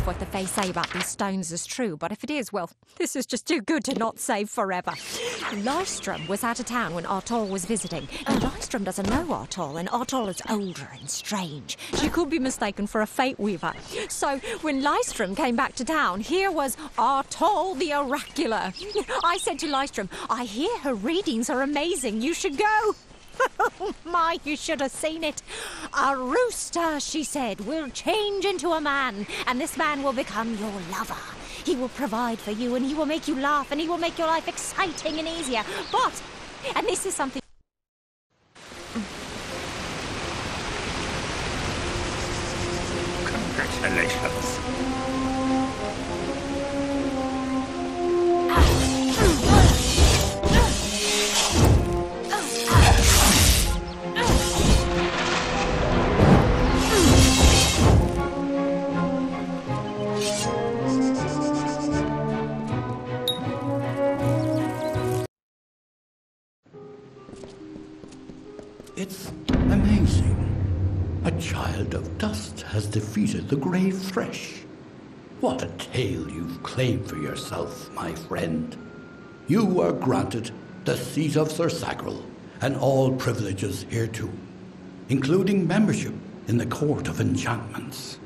What the Fae say about these stones is true, but if it is, well, this is just too good to not save forever. Lystrom was out of town when Artol was visiting. Now, Lystrom doesn't know Artol, and Artol is older and strange. She could be mistaken for a Fate Weaver. So, when Lystrom came back to town, here was Artol the Oracular. I said to Lystrom, I hear her readings are amazing. You should go. Oh my, you should have seen it. A rooster, she said, will change into a man, and this man will become your lover. He will provide for you, and he will make you laugh, and he will make your life exciting and easier. But, and this is something... Congratulations. It's amazing. A child of dust has defeated the grave thresh. What a tale you've claimed for yourself, my friend. You are granted the seat of Sir Sagril and all privileges hereto, including membership in the Court of Enchantments.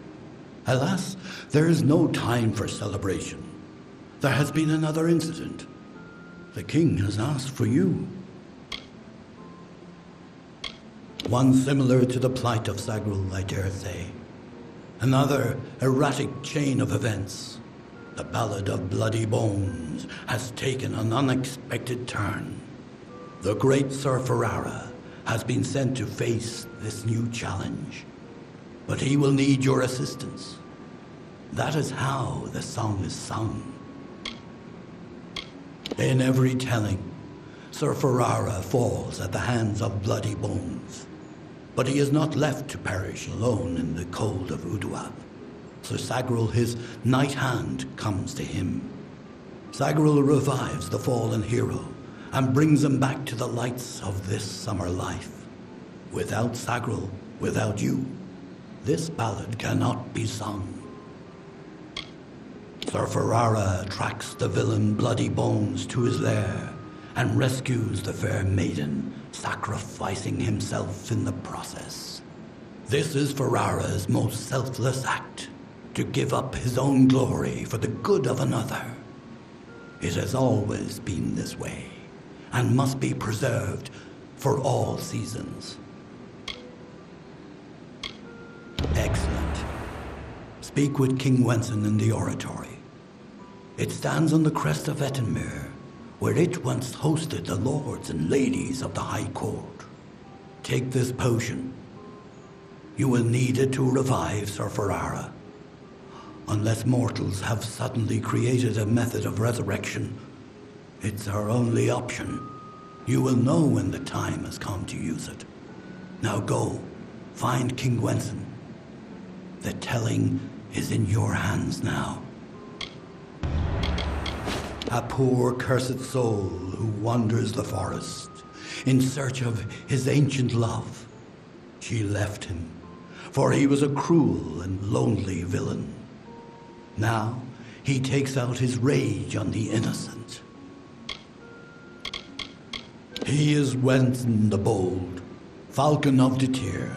Alas, there is no time for celebration. There has been another incident. The king has asked for you. One similar to the plight of Sagrul, I dare say. Another erratic chain of events. The Ballad of Bloody Bones has taken an unexpected turn. The great Sir Ferrara has been sent to face this new challenge. But he will need your assistance. That is how the song is sung. In every telling, Sir Ferrara falls at the hands of Bloody Bones. But he is not left to perish alone in the cold of Uduab. Sir Sagrul, his knight hand, comes to him. Sagrul revives the fallen hero and brings him back to the lights of this summer life. Without Sagrul, without you, this ballad cannot be sung. Sir Ferrara tracks the villain Bloody Bones to his lair and rescues the fair maiden, sacrificing himself in the process. This is Ferrara's most selfless act, to give up his own glory for the good of another. It has always been this way, and must be preserved for all seasons. Excellent. Speak with King Wenson in the oratory. It stands on the crest of Ettenmere, where it once hosted the lords and ladies of the High Court. Take this potion. You will need it to revive Sir Ferrara. Unless mortals have suddenly created a method of resurrection, it's our only option. You will know when the time has come to use it. Now go, find King Wenson. The telling is in your hands now. A poor cursed soul who wanders the forest in search of his ancient love. She left him, for he was a cruel and lonely villain. Now he takes out his rage on the innocent. He is Wenson the Bold, Falcon of Detir,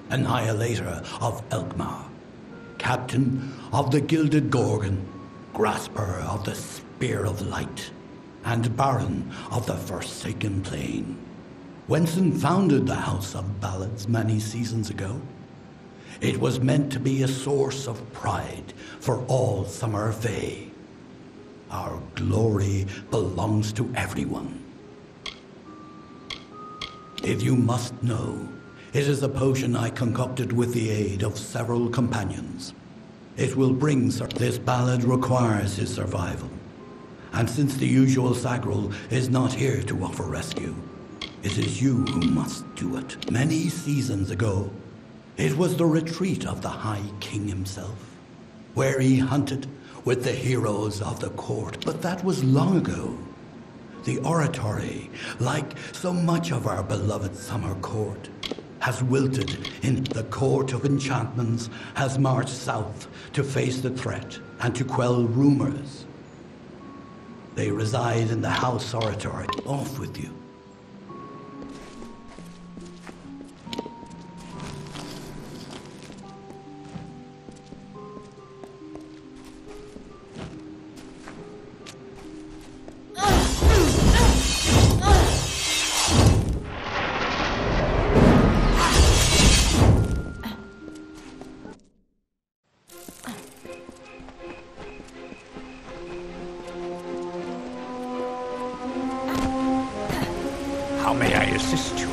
Annihilator of Elkmar, Captain of the Gilded Gorgon, Grasper of the Spear of Light, and Baron of the Forsaken Plain. Wenson founded the House of Ballads many seasons ago. It was meant to be a source of pride for all Summer Fae. Our glory belongs to everyone. If you must know, it is a potion I concocted with the aid of several companions. It will bring this ballad requires his survival. And since the usual Sagrul is not here to offer rescue, it is you who must do it. Many seasons ago, it was the retreat of the High King himself, where he hunted with the heroes of the court. But that was long ago. The oratory, like so much of our beloved summer court, has wilted in the court of enchantments, has marched south to face the threat and to quell rumors. They reside in the house oratory. Off with you. How may I assist you?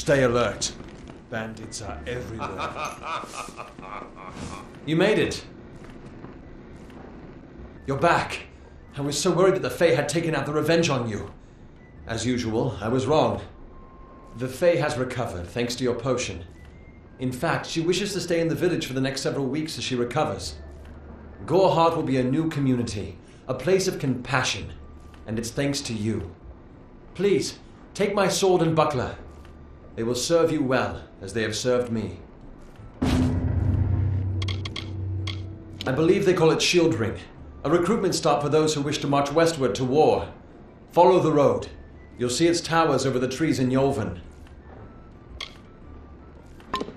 Stay alert. Bandits are everywhere. You made it. You're back. I was so worried that the Fae had taken out the revenge on you. As usual, I was wrong. The Fae has recovered, thanks to your potion. In fact, she wishes to stay in the village for the next several weeks as she recovers. Goreheart will be a new community, a place of compassion, and it's thanks to you. Please, take my sword and buckler. They will serve you well, as they have served me. I believe they call it Shield Ring, a recruitment stop for those who wish to march westward to war. Follow the road. You'll see its towers over the trees in Yolven.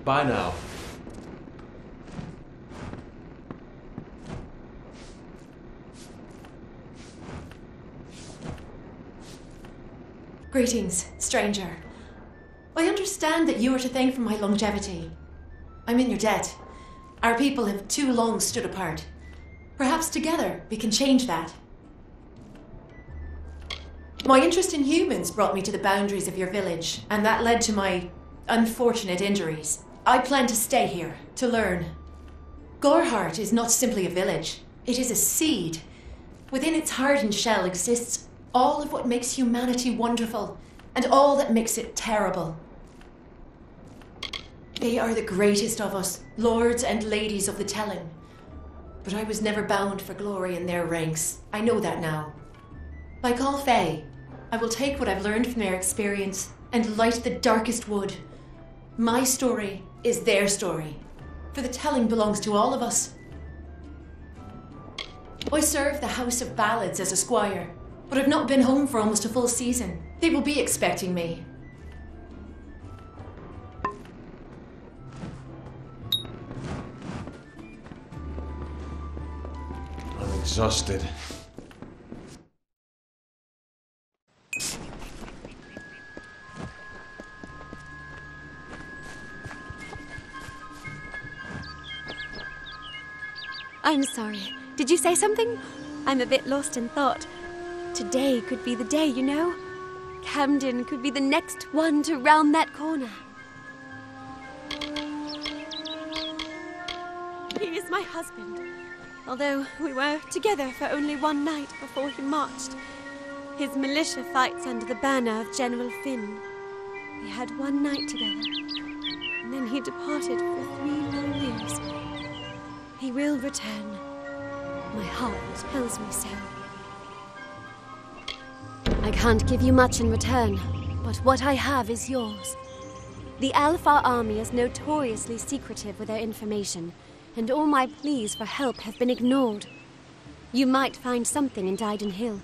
Bye now. Greetings, stranger. I understand that you are to thank for my longevity. I'm in your debt. Our people have too long stood apart. Perhaps together we can change that. My interest in humans brought me to the boundaries of your village, and that led to my unfortunate injuries. I plan to stay here, to learn. Goreheart is not simply a village. It is a seed. Within its hardened shell exists all of what makes humanity wonderful, and all that makes it terrible. They are the greatest of us, lords and ladies of the telling. But I was never bound for glory in their ranks. I know that now. Like all Fae, I will take what I've learned from their experience and light the darkest wood. My story is their story, for the telling belongs to all of us. I serve the House of Ballads as a squire, but I've not been home for almost a full season. They will be expecting me. I'm exhausted. I'm sorry. Did you say something? I'm a bit lost in thought. Today could be the day, you know. Camden could be the next one to round that corner. He is my husband. Although we were together for only one night before he marched. His militia fights under the banner of General Finn. We had one night together, and then he departed for 3 long years. He will return. My heart tells me so. I can't give you much in return, but what I have is yours. The Alpha army is notoriously secretive with their information, and all my pleas for help have been ignored. You might find something in Dyden Hill.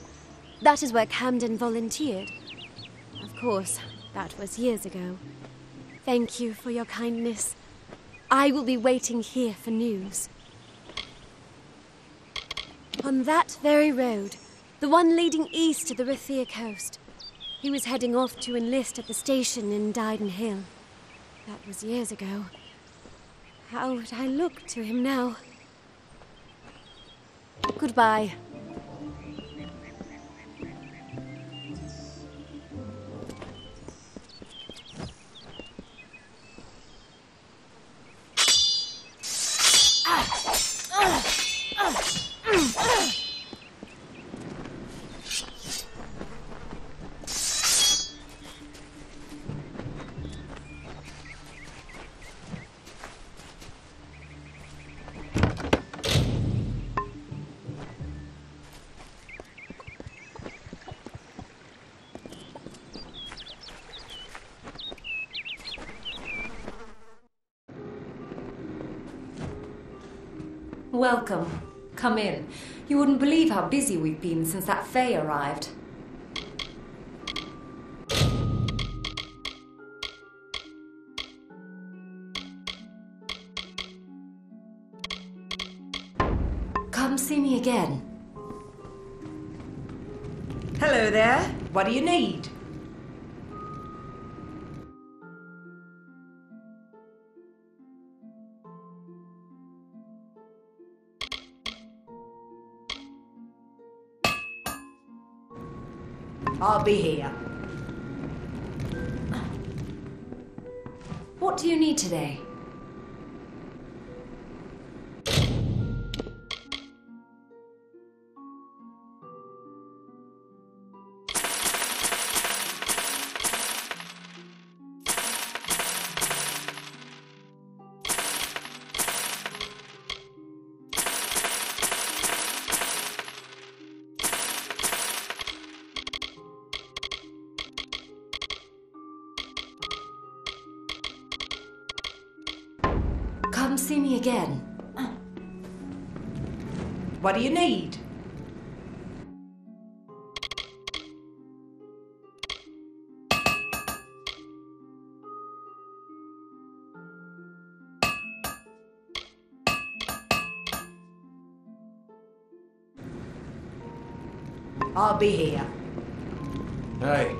That is where Camden volunteered. Of course, that was years ago. Thank you for your kindness. I will be waiting here for news. On that very road, the one leading east to the Rathir coast. He was heading off to enlist at the station in Dyden Hill. That was years ago. How would I look to him now? Goodbye. Welcome. Come in. You wouldn't believe how busy we've been since that Fae arrived. Come see me again. Hello there. What do you need? I'll be here. What do you need today? Come see me again. What do you need? I'll be here. Hey.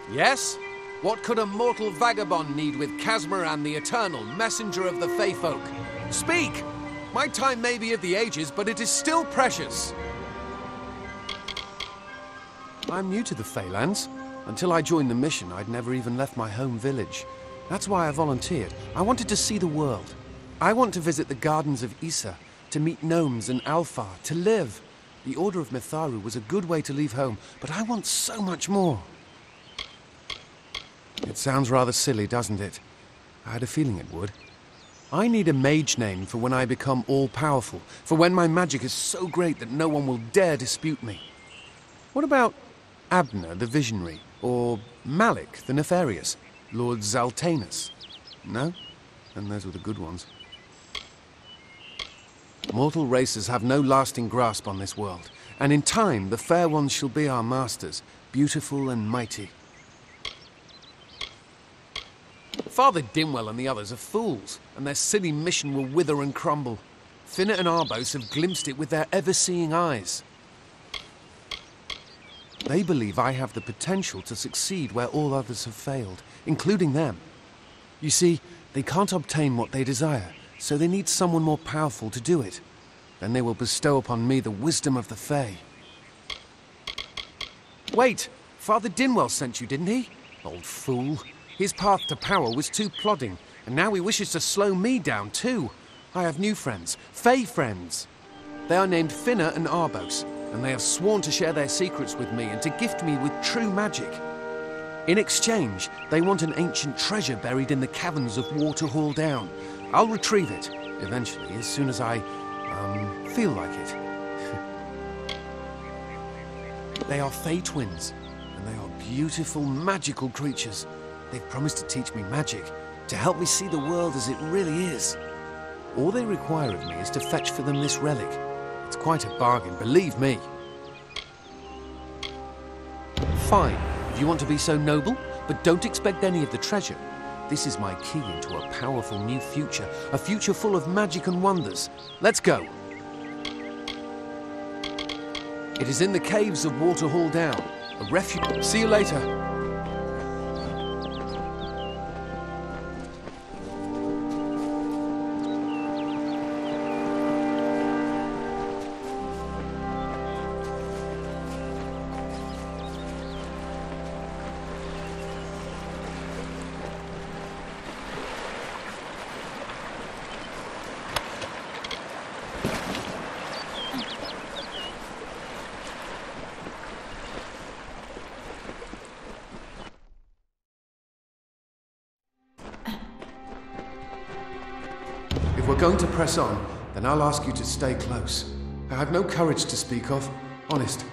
Yes? What could a mortal vagabond need with Casmaran the Eternal, messenger of the Fey folk? Speak! My time may be of the ages, but it is still precious. I'm new to the Feylands. Until I joined the mission, I'd never even left my home village. That's why I volunteered. I wanted to see the world. I want to visit the gardens of Issa, to meet gnomes and Alfar, to live. The Order of Mitharu was a good way to leave home, but I want so much more. It sounds rather silly, doesn't it? I had a feeling it would. I need a mage name for when I become all-powerful, for when my magic is so great that no one will dare dispute me. What about Abner the Visionary, or Malik the Nefarious, Lord Zaltanus? No? Then those were the good ones. Mortal races have no lasting grasp on this world, and in time the fair ones shall be our masters, beautiful and mighty. Father Dimwell and the others are fools, and their silly mission will wither and crumble. Finna and Arbos have glimpsed it with their ever-seeing eyes. They believe I have the potential to succeed where all others have failed, including them. You see, they can't obtain what they desire, so they need someone more powerful to do it. Then they will bestow upon me the wisdom of the Fae. Wait! Father Dinwell sent you, didn't he? Old fool. His path to power was too plodding, and now he wishes to slow me down too. I have new friends, Fae friends. They are named Finna and Arbos, and they have sworn to share their secrets with me and to gift me with true magic. In exchange, they want an ancient treasure buried in the caverns of Waterhall Down. I'll retrieve it, eventually, as soon as I, feel like it. They are Fae twins, and they are beautiful, magical creatures. They've promised to teach me magic, to help me see the world as it really is. All they require of me is to fetch for them this relic. It's quite a bargain, believe me. Fine, if you want to be so noble, but don't expect any of the treasure. This is my key into a powerful new future, a future full of magic and wonders. Let's go. It is in the caves of Waterhall Down, a refuge. See you later. If we're going to press on, then I'll ask you to stay close. I have no courage to speak of. Honest.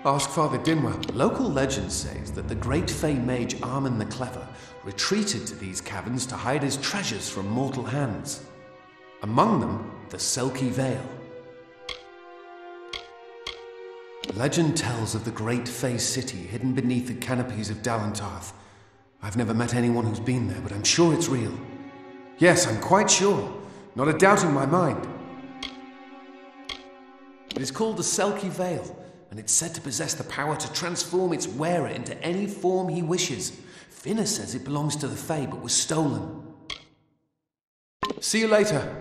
Ask Father Dinwell. Local legend says that the great Fey mage Armin the Clever retreated to these caverns to hide his treasures from mortal hands. Among them, the Selkie Vale. Legend tells of the great Fey city hidden beneath the canopies of Dalantarth. I've never met anyone who's been there, but I'm sure it's real. Yes, I'm quite sure. Not a doubt in my mind. It is called the Selkie Vale, and it's said to possess the power to transform its wearer into any form he wishes. Finna says it belongs to the Fae, but was stolen. See you later.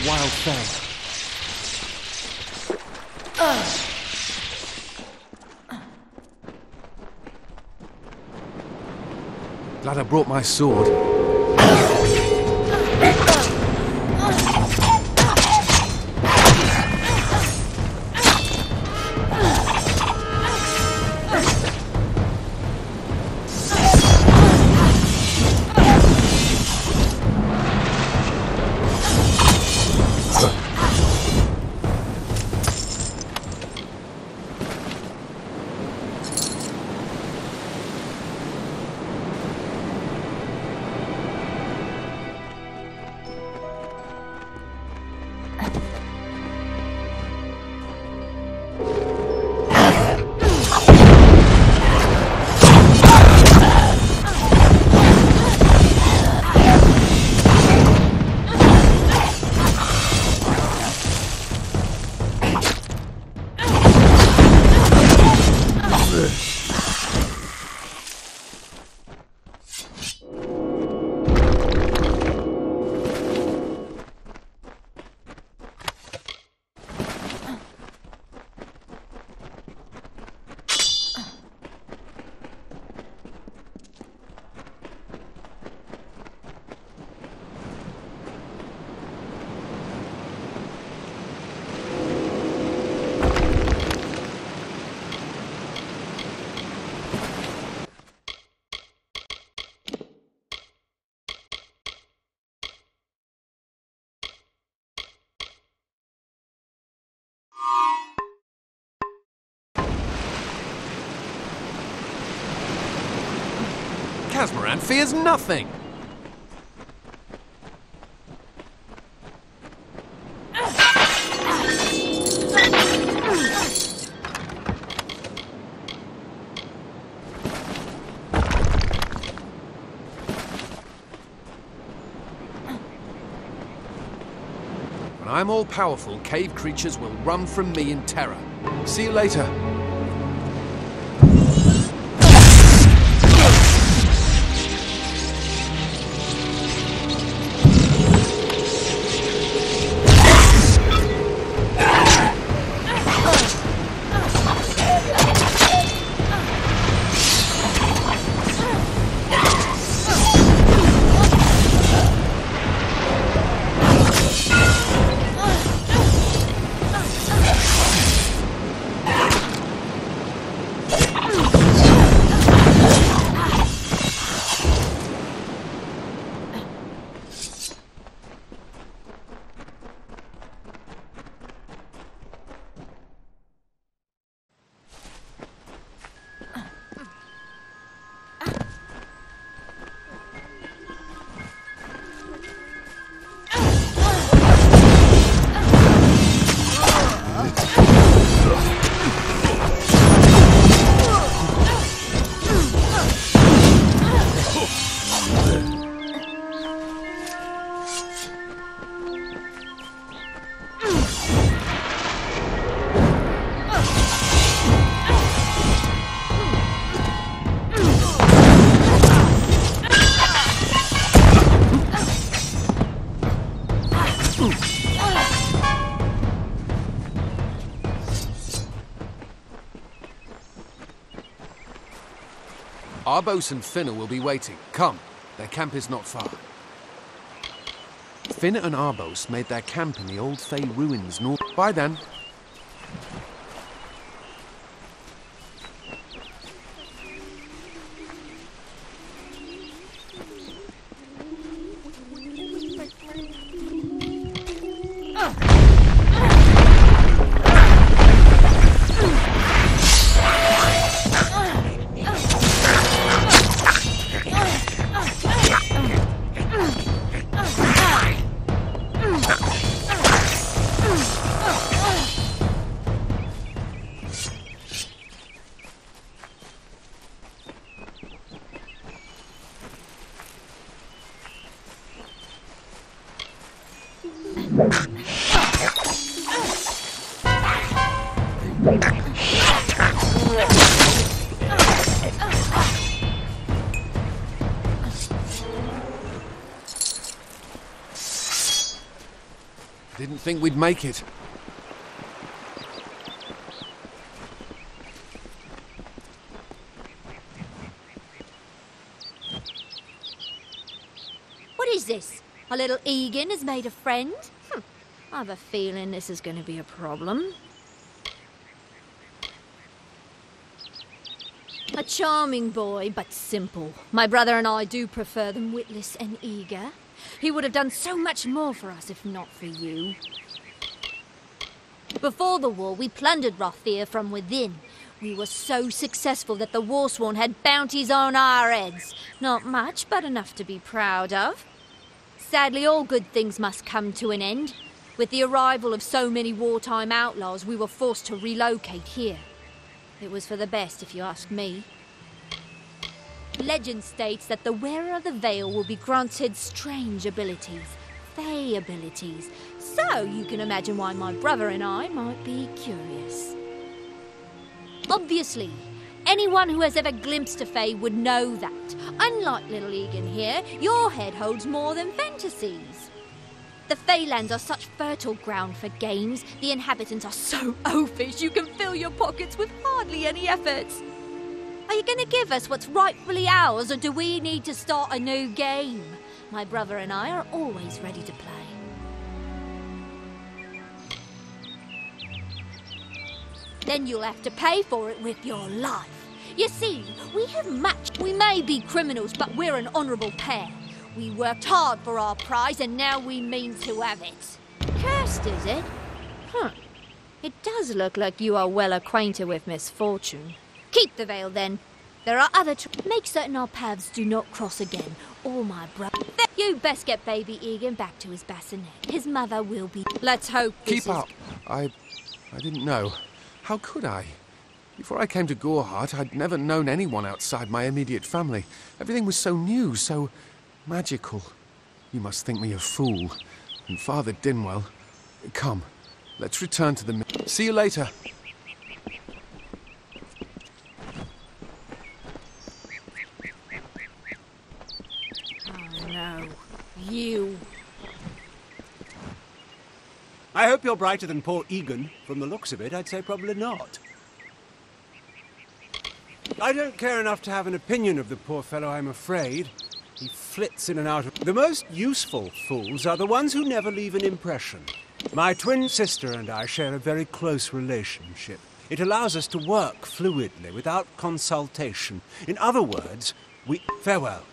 Wild Fae. Glad I brought my sword. Casmaran fears nothing! When I'm all-powerful, cave creatures will run from me in terror. See you later. Arbos and Finna will be waiting. Come, their camp is not far. Finna and Arbos made their camp in the old Fey ruins north. Bye then. Didn't think we'd make it. What is this? Our little Egan has made a friend? I have a feeling this is going to be a problem. A charming boy, but simple. My brother and I do prefer them witless and eager. He would have done so much more for us if not for you. Before the war, we plundered Rothir from within. We were so successful that the Warsworn had bounties on our heads. Not much, but enough to be proud of. Sadly, all good things must come to an end. With the arrival of so many wartime outlaws, we were forced to relocate here. It was for the best, if you ask me. Legend states that the wearer of the veil will be granted strange abilities, Fey abilities. So you can imagine why my brother and I might be curious. Obviously, anyone who has ever glimpsed a Fey would know that, unlike little Egan here, your head holds more than fantasies. The Feylands are such fertile ground for games. The inhabitants are so oafish you can fill your pockets with hardly any effort. Are you going to give us what's rightfully ours, or do we need to start a new game? My brother and I are always ready to play. Then you'll have to pay for it with your life. You see, we have much. We may be criminals, but we're an honourable pair. We worked hard for our prize, and now we mean to have it. Cursed, is it? It does look like you are well acquainted with misfortune. Keep the veil, then. There are other make certain our paths do not cross again, or my brother. You best get baby Egan back to his bassinet. His mother will be. Let's hope this Keep up. I didn't know. How could I? Before I came to Gorehart, I'd never known anyone outside my immediate family. Everything was so new, so magical. You must think me a fool. And Father Dinwell. Come, let's return to the. See you later. Oh no, you. I hope you're brighter than poor Egan. From the looks of it, I'd say probably not. I don't care enough to have an opinion of the poor fellow, I'm afraid. He flits in and out of... The most useful fools are the ones who never leave an impression. My twin sister and I share a very close relationship. It allows us to work fluidly, without consultation. In other words, we... Farewell.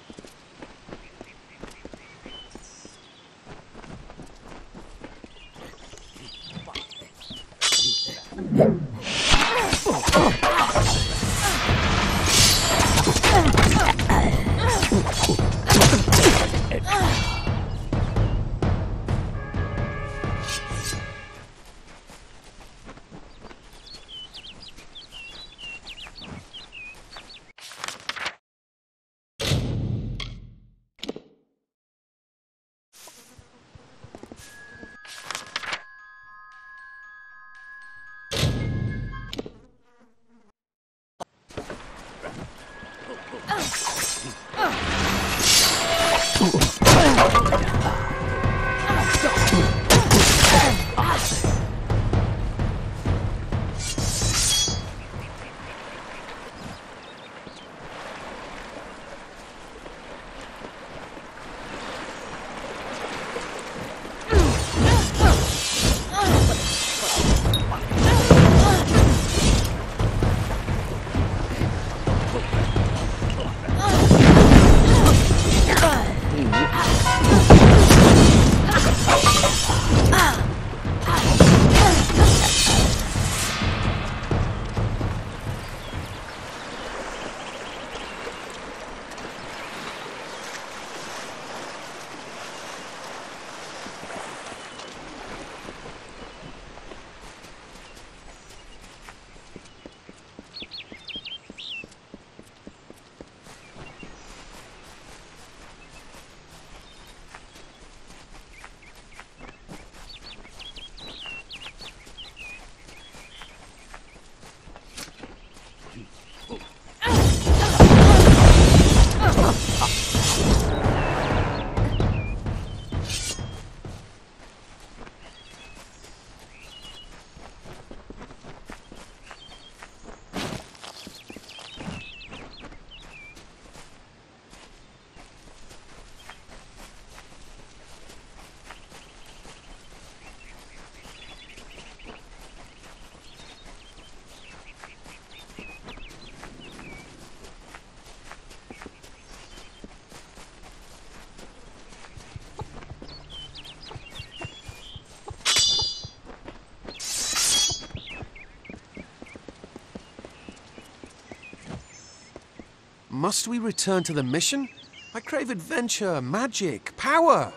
Must we return to the mission? I crave adventure, magic, power.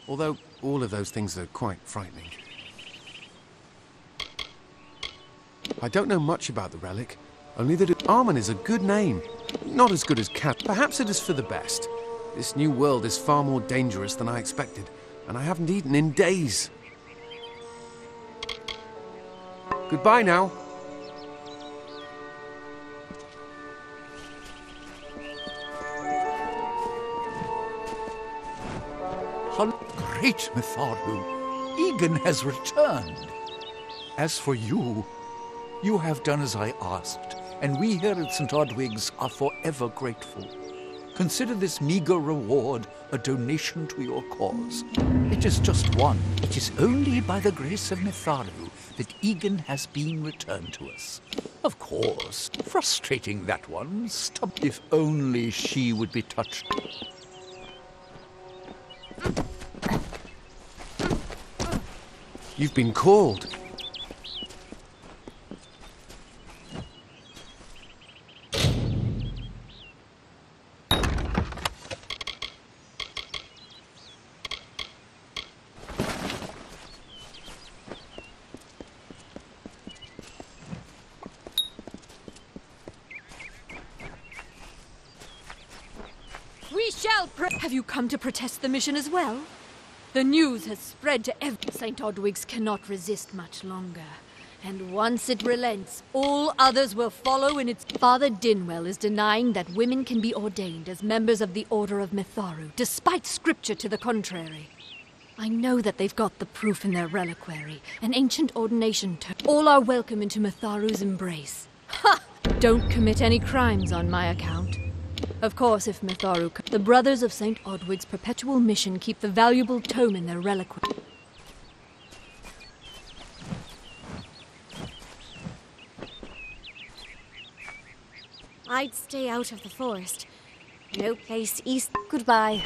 Although all of those things are quite frightening. I don't know much about the relic, only that Armen is a good name. Not as good as Cat. Perhaps it is for the best. This new world is far more dangerous than I expected, and I haven't eaten in days. Goodbye now. Great Mitharu, Egan has returned. As for you, you have done as I asked, and we here at St. Odwig's are forever grateful. Consider this meager reward a donation to your cause. It is just one. It is only by the grace of Mitharu that Egan has been returned to us. Of course, frustrating that one. If only she would be touched. You've been called. We shall Have you come to protest the mission as well? The news has spread to St. Odwig's cannot resist much longer. And once it relents, all others will follow in its... Father Dinwell is denying that women can be ordained as members of the Order of Mitharu, despite scripture to the contrary. I know that they've got the proof in their reliquary, an ancient ordination term. All are welcome into Mitharu's embrace. Ha! Don't commit any crimes on my account. Of course, if Mitharu... The Brothers of St. Odwig's perpetual mission keep the valuable tome in their reliquary. I'd stay out of the forest. No place east. Goodbye.